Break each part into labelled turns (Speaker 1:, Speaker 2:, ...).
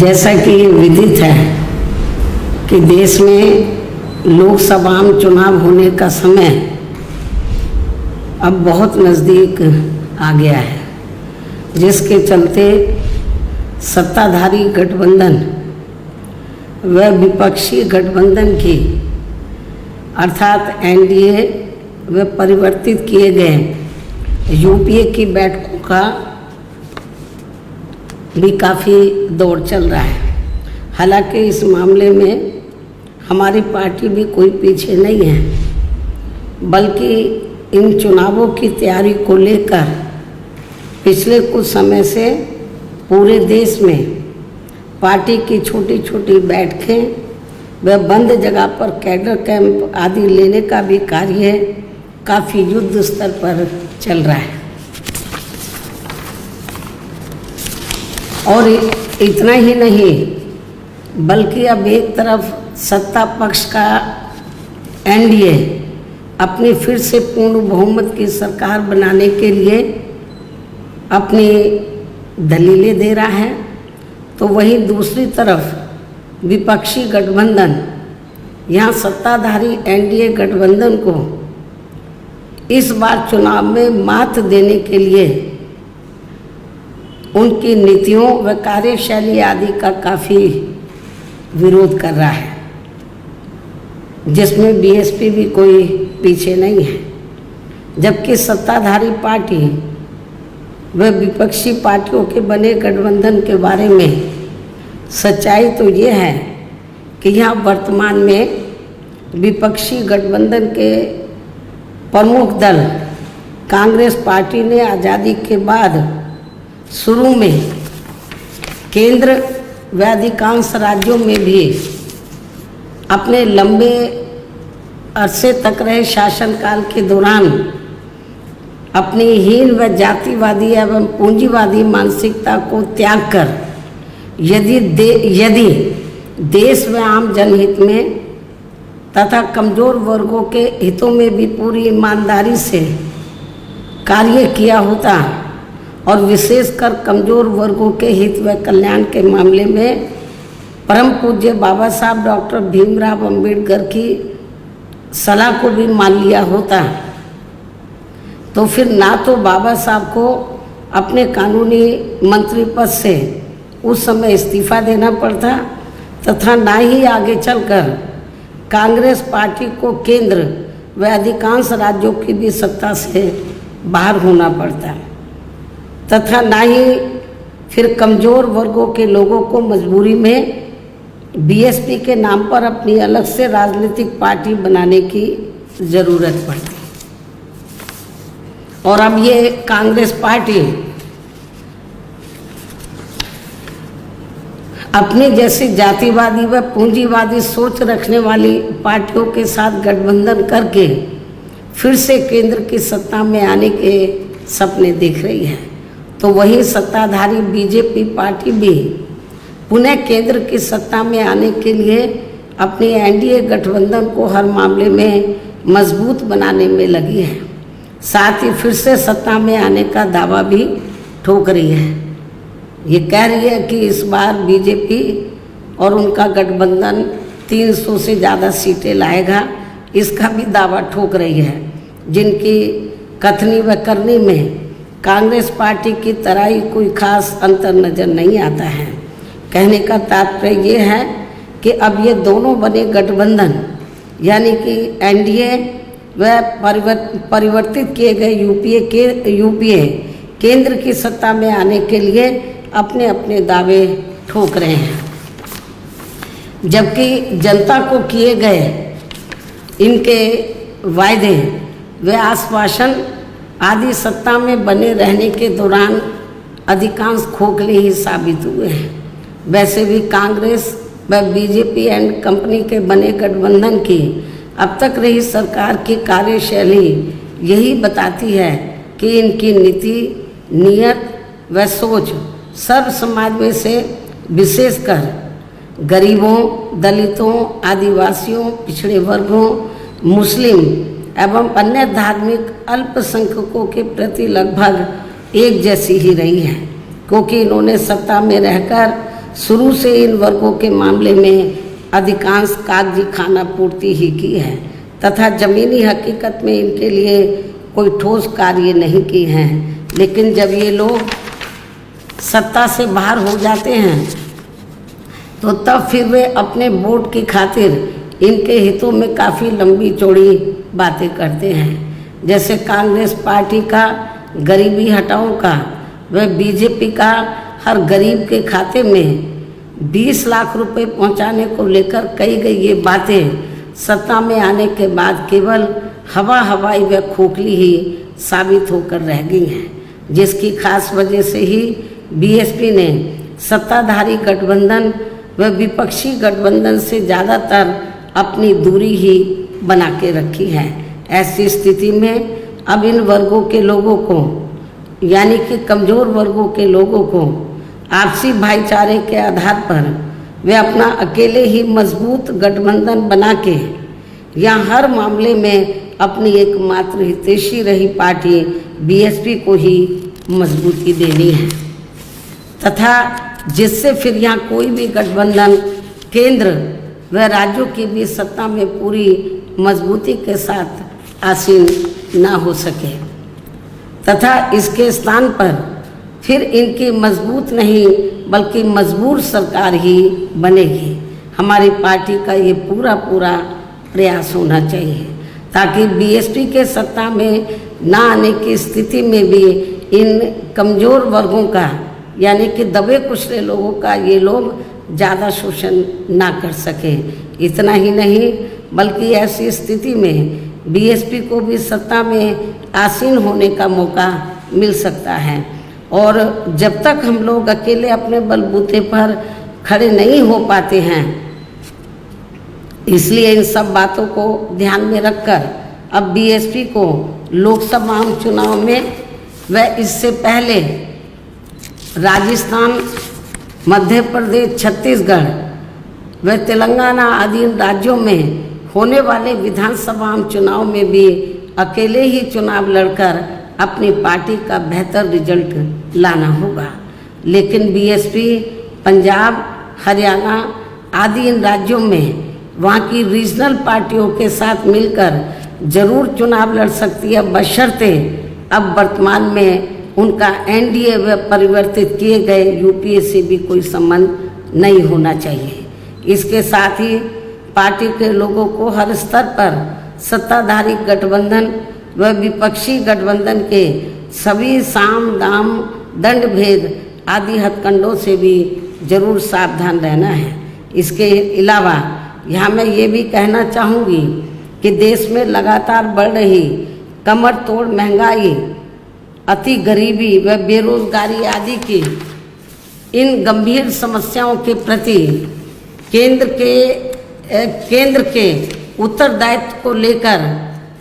Speaker 1: जैसा कि ये विदित है कि देश में लोकसभा चुनाव होने का समय अब बहुत नज़दीक आ गया है, जिसके चलते सत्ताधारी गठबंधन व विपक्षी गठबंधन की अर्थात एनडीए व परिवर्तित किए गए यूपीए की बैठकों का भी काफ़ी दौर चल रहा है। हालांकि इस मामले में हमारी पार्टी भी कोई पीछे नहीं है, बल्कि इन चुनावों की तैयारी को लेकर पिछले कुछ समय से पूरे देश में पार्टी की छोटी छोटी बैठकें व बंद जगह पर कैडर कैंप आदि लेने का भी कार्य काफ़ी युद्ध स्तर पर चल रहा है। और इतना ही नहीं, बल्कि अब एक तरफ सत्ता पक्ष का एनडीए अपनी फिर से पूर्ण बहुमत की सरकार बनाने के लिए अपनी दलीलें दे रहा है, तो वहीं दूसरी तरफ विपक्षी गठबंधन यहाँ सत्ताधारी एनडीए गठबंधन को इस बार चुनाव में मात देने के लिए उनकी नीतियों व कार्यशैली आदि का काफ़ी विरोध कर रहा है, जिसमें बीएसपी भी कोई पीछे नहीं है। जबकि सत्ताधारी पार्टी व विपक्षी पार्टियों के बने गठबंधन के बारे में सच्चाई तो ये है कि यहाँ वर्तमान में विपक्षी गठबंधन के प्रमुख दल कांग्रेस पार्टी ने आज़ादी के बाद शुरू में केंद्र व अधिकांश राज्यों में भी अपने लंबे अरसे तक रहे शासनकाल के दौरान अपनी हीन व जातिवादी एवं पूंजीवादी मानसिकता को त्याग कर यदि देश व आम जनहित में तथा कमज़ोर वर्गों के हितों में भी पूरी ईमानदारी से कार्य किया होता और विशेषकर कमज़ोर वर्गों के हित व कल्याण के मामले में परम पूज्य बाबा साहब डॉक्टर भीमराव अंबेडकर की सलाह को भी मान लिया होता, तो फिर ना तो बाबा साहब को अपने कानूनी मंत्री पद से उस समय इस्तीफा देना पड़ता तथा ना ही आगे चलकर कांग्रेस पार्टी को केंद्र व अधिकांश राज्यों की भी सत्ता से बाहर होना पड़ता तथा ना ही फिर कमज़ोर वर्गों के लोगों को मजबूरी में बीएसपी के नाम पर अपनी अलग से राजनीतिक पार्टी बनाने की ज़रूरत पड़ती। और अब ये कांग्रेस पार्टी अपनी जैसी जातिवादी व पूंजीवादी सोच रखने वाली पार्टियों के साथ गठबंधन करके फिर से केंद्र की सत्ता में आने के सपने देख रही है, तो वही सत्ताधारी बीजेपी पार्टी भी पुनः केंद्र की सत्ता में आने के लिए अपनी एनडीए गठबंधन को हर मामले में मजबूत बनाने में लगी है। साथ ही फिर से सत्ता में आने का दावा भी ठोक रही है। ये कह रही है कि इस बार बीजेपी और उनका गठबंधन 300 से ज़्यादा सीटें लाएगा, इसका भी दावा ठोक रही है, जिनकी कथनी व करनी में कांग्रेस पार्टी की तरह ही कोई खास अंतर नज़र नहीं आता है। कहने का तात्पर्य ये है कि अब ये दोनों बने गठबंधन यानी कि एनडीए व परिवर्तित किए गए यूपीए केंद्र की सत्ता में आने के लिए अपने अपने दावे ठोक रहे हैं, जबकि जनता को किए गए इनके वायदे व आश्वासन आदि सत्ता में बने रहने के दौरान अधिकांश खोखले ही साबित हुए हैं। वैसे भी कांग्रेस व बीजेपी एंड कंपनी के बने गठबंधन की अब तक रही सरकार की कार्यशैली यही बताती है कि इनकी नीति, नियत व सोच सर्व समाज में से विशेषकर गरीबों, दलितों, आदिवासियों, पिछड़े वर्गों, मुस्लिम एवं अन्य धार्मिक अल्पसंख्यकों के प्रति लगभग एक जैसी ही रही है, क्योंकि इन्होंने सत्ता में रहकर शुरू से इन वर्गों के मामले में अधिकांश कागजी खाना पूर्ति ही की है तथा ज़मीनी हकीकत में इनके लिए कोई ठोस कार्य नहीं किए हैं। लेकिन जब ये लोग सत्ता से बाहर हो जाते हैं तो तब फिर वे अपने वोट की खातिर इनके हितों में काफ़ी लंबी चौड़ी बातें करते हैं। जैसे कांग्रेस पार्टी का गरीबी हटाओ का व बीजेपी का हर गरीब के खाते में 20 लाख रुपए पहुंचाने को लेकर कही गई ये बातें सत्ता में आने के बाद केवल हवाई व खोखली ही साबित होकर रह गई हैं, जिसकी खास वजह से ही बीएसपी ने सत्ताधारी गठबंधन व विपक्षी गठबंधन से ज़्यादातर अपनी दूरी ही बना के रखी है। ऐसी स्थिति में अब इन वर्गों के लोगों को यानी कि कमज़ोर वर्गों के लोगों को आपसी भाईचारे के आधार पर वे अपना अकेले ही मजबूत गठबंधन बना के या हर मामले में अपनी एकमात्र हितैषी रही पार्टी बीएसपी को ही मजबूती देनी है तथा जिससे फिर यहाँ कोई भी गठबंधन केंद्र व राज्यों की भी सत्ता में पूरी मजबूती के साथ आसीन ना हो सके तथा इसके स्थान पर फिर इनकी मजबूत नहीं बल्कि मजबूर सरकार ही बनेगी। हमारी पार्टी का ये पूरा प्रयास होना चाहिए ताकि बीएसपी के सत्ता में ना आने की स्थिति में भी इन कमज़ोर वर्गों का यानी कि दबे कुचले लोगों का ये लोग ज़्यादा शोषण ना कर सके। इतना ही नहीं बल्कि ऐसी स्थिति में बीएसपी को भी सत्ता में आसीन होने का मौका मिल सकता है। और जब तक हम लोग अकेले अपने बलबूते पर खड़े नहीं हो पाते हैं, इसलिए इन सब बातों को ध्यान में रखकर अब बीएसपी को लोकसभा चुनाव में व इससे पहले राजस्थान, मध्य प्रदेश, छत्तीसगढ़ व तेलंगाना आदि राज्यों में होने वाले विधानसभा चुनाव में भी अकेले ही चुनाव लड़कर अपनी पार्टी का बेहतर रिजल्ट लाना होगा। लेकिन बीएसपी पंजाब, हरियाणा आदि इन राज्यों में वहाँ की रीजनल पार्टियों के साथ मिलकर जरूर चुनाव लड़ सकती है, बशर्ते अब वर्तमान में उनका एनडीए व परिवर्तित किए गए यूपीए से भी कोई संबंध नहीं होना चाहिए। इसके साथ ही पार्टी के लोगों को हर स्तर पर सत्ताधारी गठबंधन व विपक्षी गठबंधन के सभी साम दाम दंड भेद आदि हथकंडों से भी जरूर सावधान रहना है। इसके अलावा यहाँ मैं ये भी कहना चाहूँगी कि देश में लगातार बढ़ रही कमर तोड़ महंगाई, अति गरीबी व बेरोजगारी आदि की इन गंभीर समस्याओं के प्रति केंद्र के उत्तरदायित्व को लेकर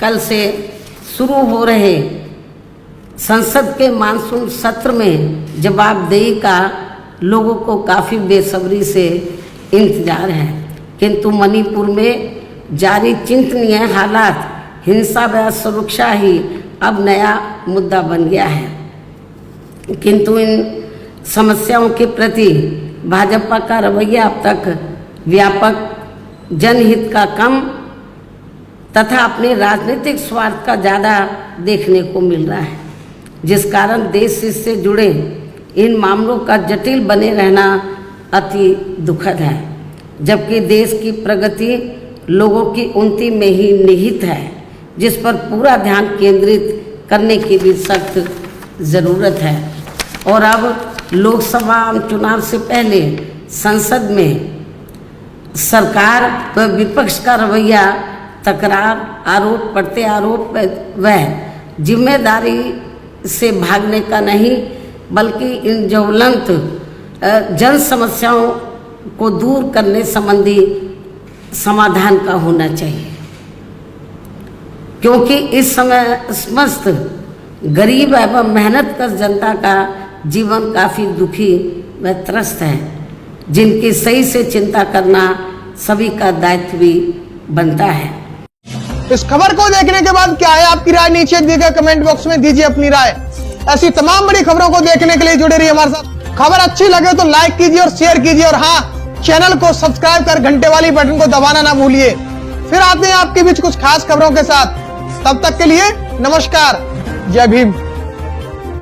Speaker 1: कल से शुरू हो रहे संसद के मानसून सत्र में जवाबदेही का लोगों को काफ़ी बेसब्री से इंतजार है। किंतु मणिपुर में जारी चिंतनीय हालात, हिंसा व सुरक्षा ही अब नया मुद्दा बन गया है। किंतु इन समस्याओं के प्रति भाजपा का रवैया अब तक व्यापक जनहित का कम तथा अपने राजनीतिक स्वार्थ का ज़्यादा देखने को मिल रहा है, जिस कारण देश से जुड़े इन मामलों का जटिल बने रहना अति दुखद है। जबकि देश की प्रगति लोगों की उन्नति में ही निहित है, जिस पर पूरा ध्यान केंद्रित करने की भी सख्त ज़रूरत है। और अब लोकसभा चुनाव से पहले संसद में सरकार व विपक्ष का रवैया तकरार, आरोप प्रत्यारोप व जिम्मेदारी से भागने का नहीं बल्कि इन ज्वलंत जन समस्याओं को दूर करने संबंधी समाधान का होना चाहिए, क्योंकि इस समय समस्त गरीब एवं मेहनतकश जनता का जीवन काफ़ी दुखी व त्रस्त है, जिनकी सही से चिंता करना सभी का दायित्व भी बनता है।
Speaker 2: इस खबर को देखने के बाद क्या है आपकी राय, नीचे दिए गए कमेंट बॉक्स में दीजिए अपनी राय। ऐसी तमाम बड़ी खबरों को देखने के लिए जुड़े रहिए हमारे साथ। खबर अच्छी लगे तो लाइक कीजिए और शेयर कीजिए, और हाँ, चैनल को सब्सक्राइब कर घंटे वाली बटन को दबाना ना भूलिए। फिर आते हैं आपके बीच कुछ खास खबरों के साथ। तब तक के लिए नमस्कार, जय भीम।